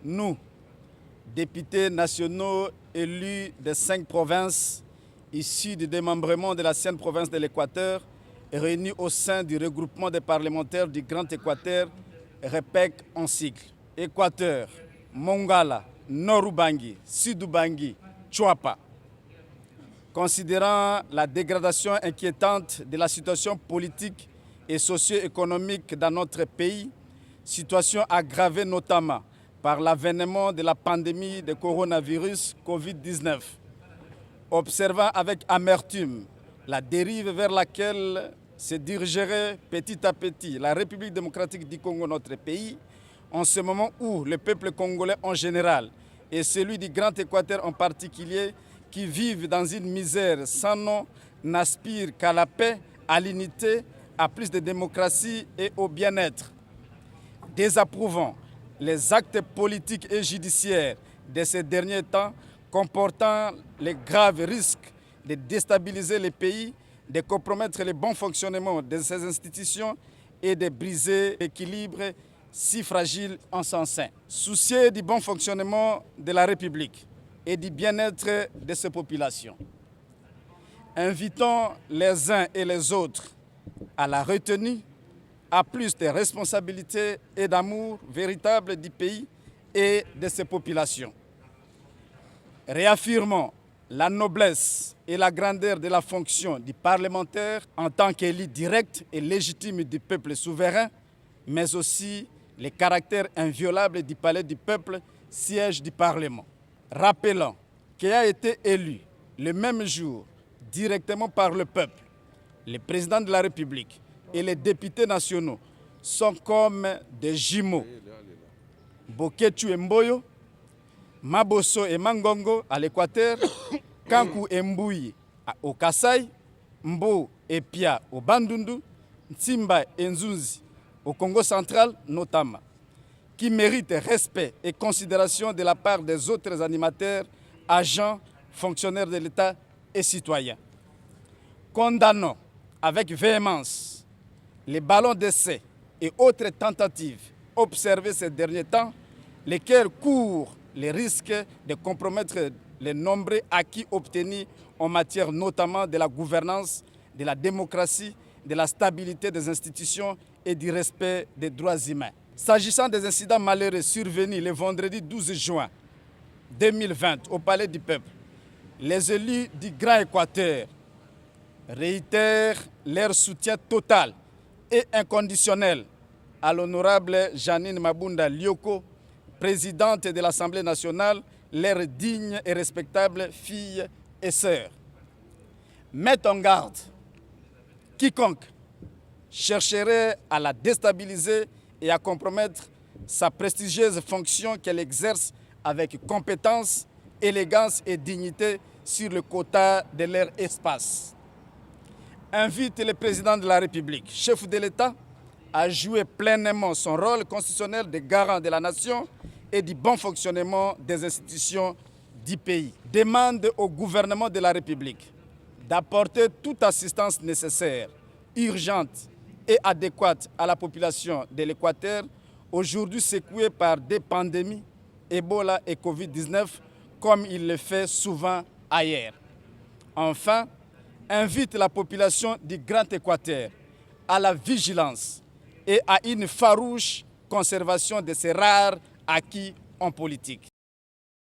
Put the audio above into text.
nous, députés nationaux élus des 5 provinces, issus du démembrement de l'ancienne province de l'Équateur, réunis au sein du regroupement des parlementaires du Grand Équateur, REPEC en sigle. Équateur, Mongala, Nord-Ubangi, Sud-Ubangi, Chuapa. Considérant la dégradation inquiétante de la situation politique et socio-économique dans notre pays, situation aggravée notamment par l'avènement de la pandémie de coronavirus Covid-19, observant avec amertume la dérive vers laquelle se dirigerait petit à petit la République démocratique du Congo, notre pays, en ce moment où le peuple congolais en général et celui du Grand Équateur en particulier, qui vivent dans une misère sans nom, n'aspirent qu'à la paix, à l'unité, à plus de démocratie et au bien-être. Désapprouvant les actes politiques et judiciaires de ces derniers temps comportant les graves risques de déstabiliser le pays, de compromettre le bon fonctionnement de ces institutions et de briser l'équilibre si fragile en son sein. Soucieux du bon fonctionnement de la République et du bien-être de ses populations. Invitons les uns et les autres à la retenue, à plus de responsabilités et d'amour véritable du pays et de ses populations. Réaffirmons la noblesse et la grandeur de la fonction du parlementaire en tant qu'élu direct et légitime du peuple souverain, mais aussi le caractère inviolable du palais du peuple, siège du Parlement. Rappelons qu'il a été élu le même jour directement par le peuple. Le président de la République et les députés nationaux sont comme des jumeaux. Boketu et Mboyo, Maboso et Mangongo à l'Équateur, Kankou et Mbouyi au Kasaï, Mbo et Pia au Bandundu, Ntimba et Nzunzi au Congo central notamment, qui méritent respect et considération de la part des autres animateurs, agents, fonctionnaires de l'État et citoyens. Condamnons avec véhémence les ballons d'essai et autres tentatives observées ces derniers temps, lesquelles courent les risques de compromettre les nombreux acquis obtenus en matière notamment de la gouvernance, de la démocratie, de la stabilité des institutions et du respect des droits humains. S'agissant des incidents malheureux survenus le vendredi 12 juin 2020 au Palais du Peuple, les élus du Grand Équateur réitèrent leur soutien total et inconditionnel à l'honorable Janine Mabunda Lioko, présidente de l'Assemblée nationale, leur digne et respectable fille et sœur. Mettent en garde quiconque chercherait à la déstabiliser et à compromettre sa prestigieuse fonction qu'elle exerce avec compétence, élégance et dignité sur le quota de leur espace. Invite le président de la République, chef de l'État, à jouer pleinement son rôle constitutionnel de garant de la nation et du bon fonctionnement des institutions du pays. Demande au gouvernement de la République d'apporter toute assistance nécessaire, urgente et adéquate à la population de l'Équateur, aujourd'hui secouée par des pandémies, Ebola et Covid-19, comme il le fait souvent ailleurs. Enfin, invite la population du Grand Équateur à la vigilance et à une farouche conservation de ces rares acquis en politique.